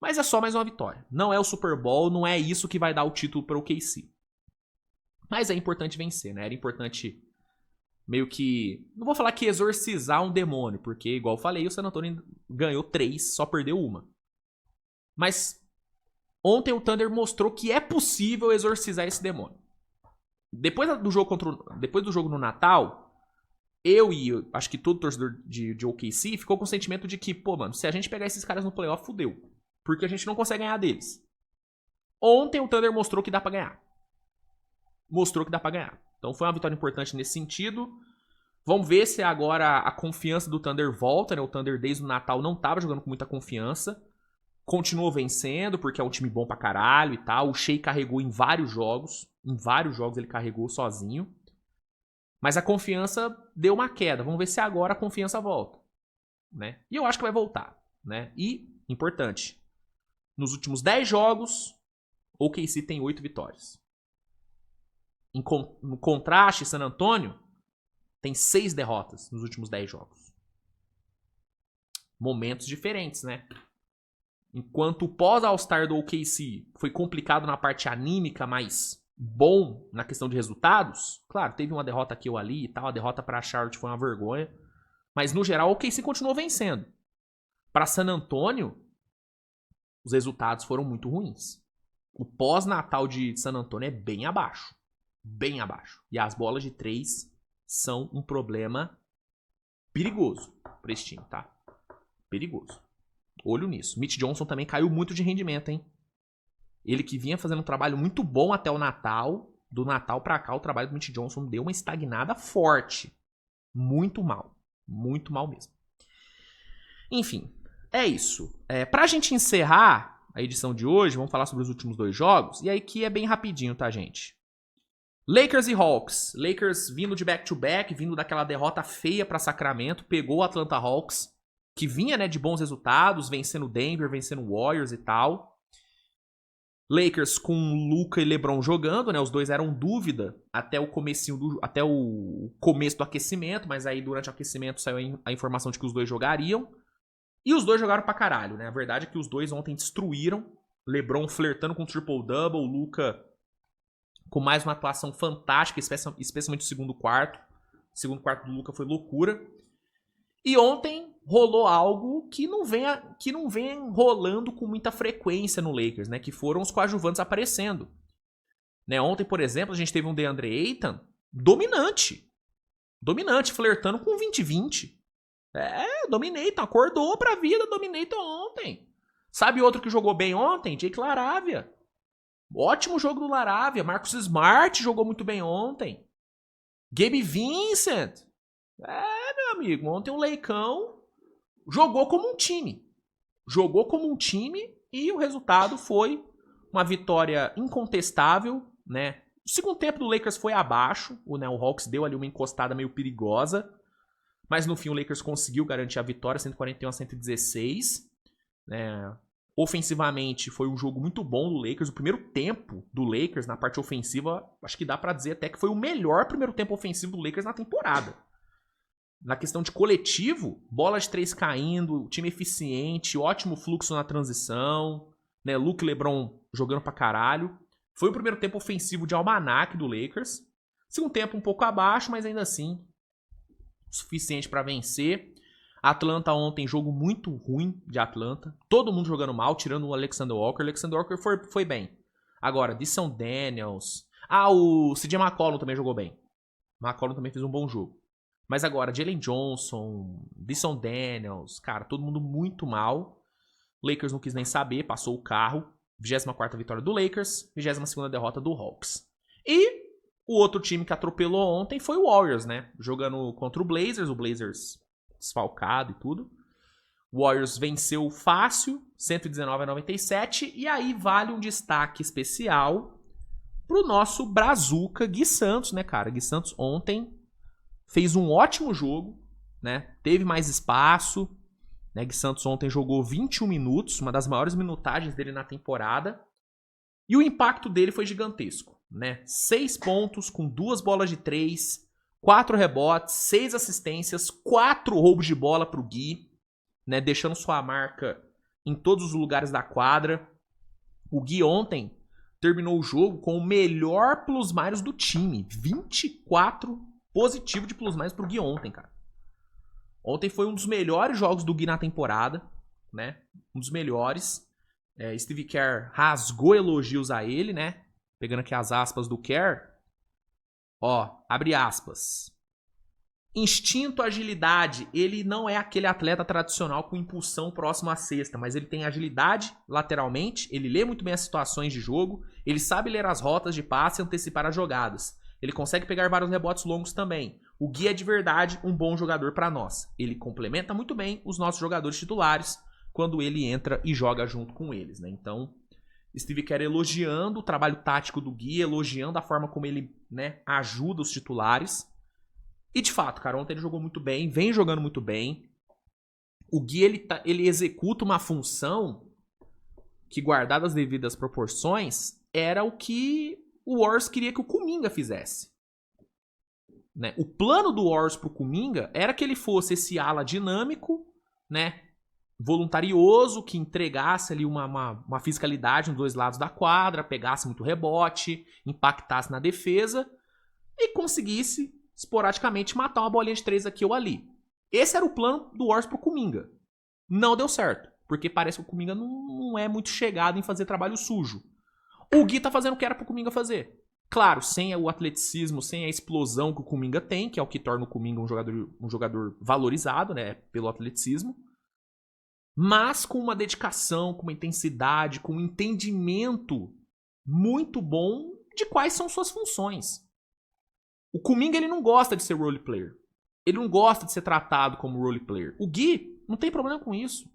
Mas é só mais uma vitória. Não é o Super Bowl, não é isso que vai dar o título para o OKC. Mas é importante vencer, né? Era importante meio que... Não vou falar que exorcizar um demônio, porque, igual eu falei, o San Antonio ganhou 3, só perdeu uma. Mas ontem o Thunder mostrou que é possível exorcizar esse demônio. Depois do jogo no Natal... acho que todo torcedor de OKC ficou com o sentimento de que, pô, mano, se a gente pegar esses caras no playoff, fudeu. Porque a gente não consegue ganhar deles. Ontem o Thunder mostrou que dá pra ganhar. Então foi uma vitória importante nesse sentido. Vamos ver se agora a confiança do Thunder volta, né? O Thunder desde o Natal não tava jogando com muita confiança. Continuou vencendo, porque é um time bom pra caralho e tal. O Shea carregou em vários jogos. Em vários jogos ele carregou sozinho. Mas a confiança deu uma queda. Vamos ver se agora a confiança volta, né? E eu acho que vai voltar, né? E, importante, nos últimos 10 jogos, o OKC tem 8 vitórias. No contraste, San Antonio tem 6 derrotas nos últimos 10 jogos. Momentos diferentes, né? Enquanto o pós-All-Star do OKC foi complicado na parte anímica, mas bom na questão de resultados, claro, teve uma derrota aqui ou ali e tal, a derrota para Charlotte foi uma vergonha, mas no geral o OKC continuou vencendo. Para San Antonio, os resultados foram muito ruins. O pós-natal de San Antonio é bem abaixo. E as bolas de 3 são um problema perigoso para esse time, tá? Perigoso. Olho nisso. Mitch Johnson também caiu muito de rendimento, hein? Ele que vinha fazendo um trabalho muito bom até o Natal. Do Natal pra cá, o trabalho do Mitch Johnson deu uma estagnada forte. Muito mal mesmo. Enfim, é isso. Pra gente encerrar a edição de hoje, vamos falar sobre os últimos 2 jogos. E aí que é bem rapidinho, tá, gente? Lakers e Hawks. Lakers vindo de back-to-back, vindo daquela derrota feia pra Sacramento. Pegou o Atlanta Hawks, que vinha, né, de bons resultados, vencendo Denver, vencendo Warriors e tal. Lakers com Luka e LeBron jogando, né? Os dois eram dúvida até o começo do aquecimento, mas aí durante o aquecimento saiu a informação de que os dois jogariam. E os dois jogaram pra caralho, né? A verdade é que os dois ontem destruíram. LeBron flertando com o triple-double, o Luka com mais uma atuação fantástica, especialmente o segundo quarto. O segundo quarto do Luka foi loucura. E ontem rolou algo que não vem rolando com muita frequência no Lakers, né? Que foram os coadjuvantes aparecendo. Né? Ontem, por exemplo, a gente teve um DeAndre Ayton dominante, flertando com 20-20. Dominator, acordou pra vida, Dominator ontem. Sabe outro que jogou bem ontem? Jake LaRavia. Ótimo jogo do LaRavia. Marcus Smart jogou muito bem ontem. Gabe Vincent. Meu amigo, ontem o Leicão jogou como um time. E o resultado foi uma vitória incontestável, né? O segundo tempo do Lakers foi abaixo, né? O Hawks deu ali uma encostada meio perigosa, mas no fim o Lakers conseguiu garantir a vitória, 141-116, né? Ofensivamente foi um jogo muito bom do Lakers. O primeiro tempo do Lakers na parte ofensiva, acho que dá pra dizer até que foi o melhor primeiro tempo ofensivo do Lakers na temporada. Na questão de coletivo, bola de 3 caindo, time eficiente, ótimo fluxo na transição, né? Luke e LeBron jogando pra caralho. Foi o primeiro tempo ofensivo de almanac do Lakers. Segundo tempo um pouco abaixo, mas ainda assim suficiente pra vencer. Atlanta ontem, jogo muito ruim de Atlanta. Todo mundo jogando mal, tirando o Alexander Walker. O Alexander Walker foi bem. Agora, Dyson Daniels. O CJ McCollum também jogou bem. McCollum também fez um bom jogo. Mas agora, Jalen Johnson, Dyson Daniels, cara, todo mundo muito mal. Lakers não quis nem saber, passou o carro. 24ª vitória do Lakers, 22ª derrota do Hawks. E o outro time que atropelou ontem foi o Warriors, né? Jogando contra o Blazers desfalcado e tudo. O Warriors venceu fácil, 119-97. E aí vale um destaque especial pro nosso brazuca Gui Santos, né, cara? Gui Santos ontem fez um ótimo jogo, né? Teve mais espaço, né? Gui Santos ontem jogou 21 minutos, uma das maiores minutagens dele na temporada. E o impacto dele foi gigantesco, né? 6 pontos com 2 bolas de 3, 4 rebotes, 6 assistências, 4 roubos de bola pro Gui, né? Deixando sua marca em todos os lugares da quadra. O Gui ontem terminou o jogo com o melhor plus-minus do time. 24 positivo de plus-minus pro Gui ontem, cara. Ontem foi um dos melhores jogos do Gui na temporada, né? Um dos melhores. Steve Kerr rasgou elogios a ele, né? Pegando aqui as aspas do Kerr. Ó, abre aspas. Instinto, agilidade. Ele não é aquele atleta tradicional com impulsão próximo à cesta, mas ele tem agilidade lateralmente, ele lê muito bem as situações de jogo, ele sabe ler as rotas de passe e antecipar as jogadas. Ele consegue pegar vários rebotes longos também. O Gui é de verdade um bom jogador para nós. Ele complementa muito bem os nossos jogadores titulares quando ele entra e joga junto com eles, né? Então, Steve Kerr elogiando o trabalho tático do Gui, elogiando a forma como ele, né, ajuda os titulares. E de fato, cara, ontem ele jogou muito bem, vem jogando muito bem. O Gui, ele executa uma função que, guardada as devidas proporções, era o que o Warriors queria que o Kuminga fizesse. Né? O plano do Warriors pro Kuminga era que ele fosse esse ala dinâmico, né, voluntarioso, que entregasse ali uma fisicalidade nos dois lados da quadra, pegasse muito rebote, impactasse na defesa e conseguisse esporadicamente matar uma bolinha de 3 aqui ou ali. Esse era o plano do Warriors pro Kuminga. Não deu certo, porque parece que o Kuminga não é muito chegado em fazer trabalho sujo. O Gui tá fazendo o que era pro Kuminga fazer. Claro, sem o atleticismo, sem a explosão que o Kuminga tem, que é o que torna o Kuminga um jogador valorizado, né, pelo atleticismo. Mas com uma dedicação, com uma intensidade, com um entendimento muito bom de quais são suas funções. O Kuminga, ele não gosta de ser role player. Ele não gosta de ser tratado como role player. O Gui não tem problema com isso.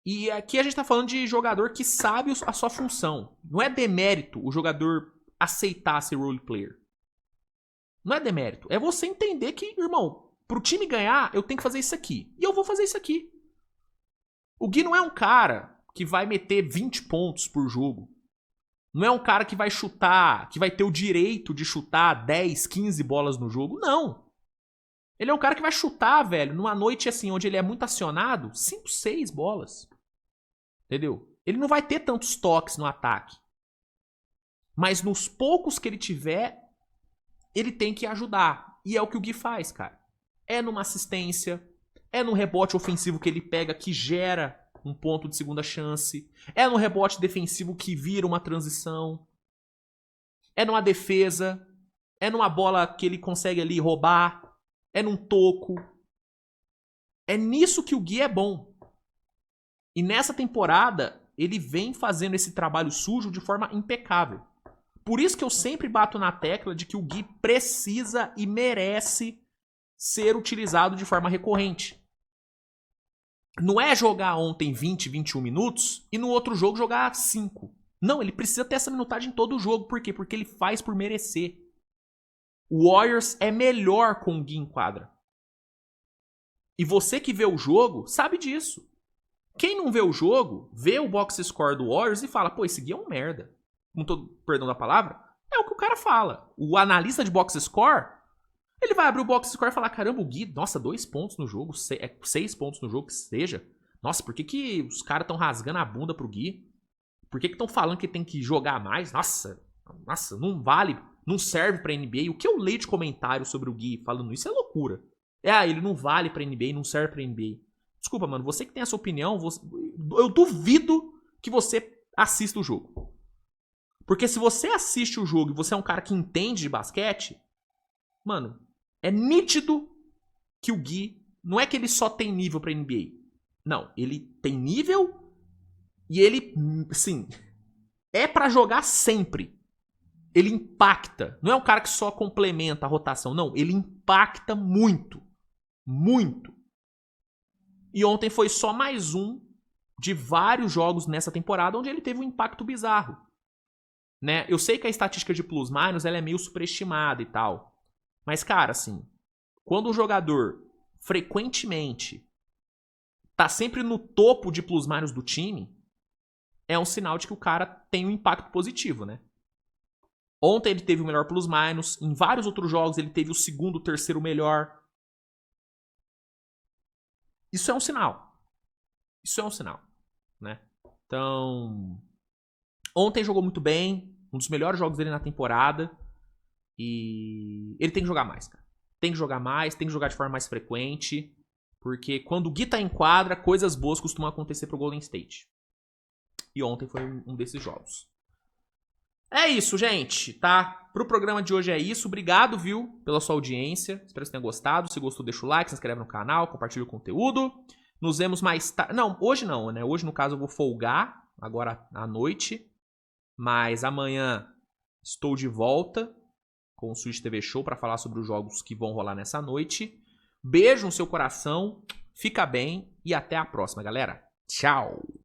E aqui a gente tá falando de jogador que sabe a sua função. Não é demérito o jogador aceitar ser role player. Não é demérito. É você entender que, irmão, pro time ganhar, eu tenho que fazer isso aqui. E eu vou fazer isso aqui. O Gui não é um cara que vai meter 20 pontos por jogo. Não é um cara que vai chutar, que vai ter o direito de chutar 10, 15 bolas no jogo. Não. Ele é um cara que vai chutar, velho, numa noite assim, onde ele é muito acionado, 5, 6 bolas. Entendeu? Ele não vai ter tantos toques no ataque. Mas nos poucos que ele tiver, ele tem que ajudar. E é o que o Gui faz, cara. É numa assistência, é num rebote ofensivo que ele pega, que gera um ponto de segunda chance. É num rebote defensivo que vira uma transição. É numa defesa. É numa bola que ele consegue ali roubar. É num toco. É nisso que o Gui é bom. E nessa temporada, ele vem fazendo esse trabalho sujo de forma impecável. Por isso que eu sempre bato na tecla de que o Gui precisa e merece ser utilizado de forma recorrente. Não é jogar ontem 20, 21 minutos e no outro jogo jogar 5. Não, ele precisa ter essa minutagem em todo o jogo. Por quê? Porque ele faz por merecer. O Warriors é melhor com o Gui em quadra. E você que vê o jogo sabe disso. Quem não vê o jogo, vê o box score do Warriors e fala, pô, esse Gui é um merda. Com todo perdão da palavra, é o que o cara fala. O analista de box score, ele vai abrir o box score e falar, caramba, o Gui, nossa, 2 pontos no jogo, 6 pontos no jogo, que seja. Nossa, por que os caras estão rasgando a bunda pro Gui? Por que estão falando que tem que jogar mais? Nossa, não vale, não serve pra NBA. O que eu leio de comentário sobre o Gui falando isso é loucura. Ele não vale pra NBA, não serve pra NBA. Desculpa, mano, você que tem essa opinião, eu duvido que você assista o jogo. Porque se você assiste o jogo e você é um cara que entende de basquete, mano, é nítido que o Gui, não é que ele só tem nível pra NBA. Não, ele tem nível e ele, sim, é pra jogar sempre. Ele impacta. Não é um cara que só complementa a rotação, não. Ele impacta muito. Muito. E ontem foi só mais um de vários jogos nessa temporada onde ele teve um impacto bizarro. Né? Eu sei que a estatística de plus-minus ela é meio superestimada e tal. Mas, cara, assim, quando o jogador frequentemente tá sempre no topo de plus-minus do time, é um sinal de que o cara tem um impacto positivo, né? Ontem ele teve o melhor plus-minus, em vários outros jogos ele teve o segundo, terceiro melhor. Isso é um sinal. Isso é um sinal, né? Então, ontem jogou muito bem, um dos melhores jogos dele na temporada. E ele tem que jogar mais, cara. Tem que jogar mais, tem que jogar de forma mais frequente. Porque quando o Gui tá em quadra, coisas boas costumam acontecer pro Golden State. E ontem foi um desses jogos. É isso, gente, tá? Pro programa de hoje é isso. Obrigado, viu, pela sua audiência. Espero que você tenha gostado. Se gostou, deixa o like, se inscreve no canal, compartilha o conteúdo. Nos vemos mais tarde. Não, hoje não, né? Hoje, no caso, eu vou folgar, agora à noite. Mas amanhã estou de volta com o Switch TV Show para falar sobre os jogos que vão rolar nessa noite. Beijo no seu coração, fica bem e até a próxima, galera. Tchau!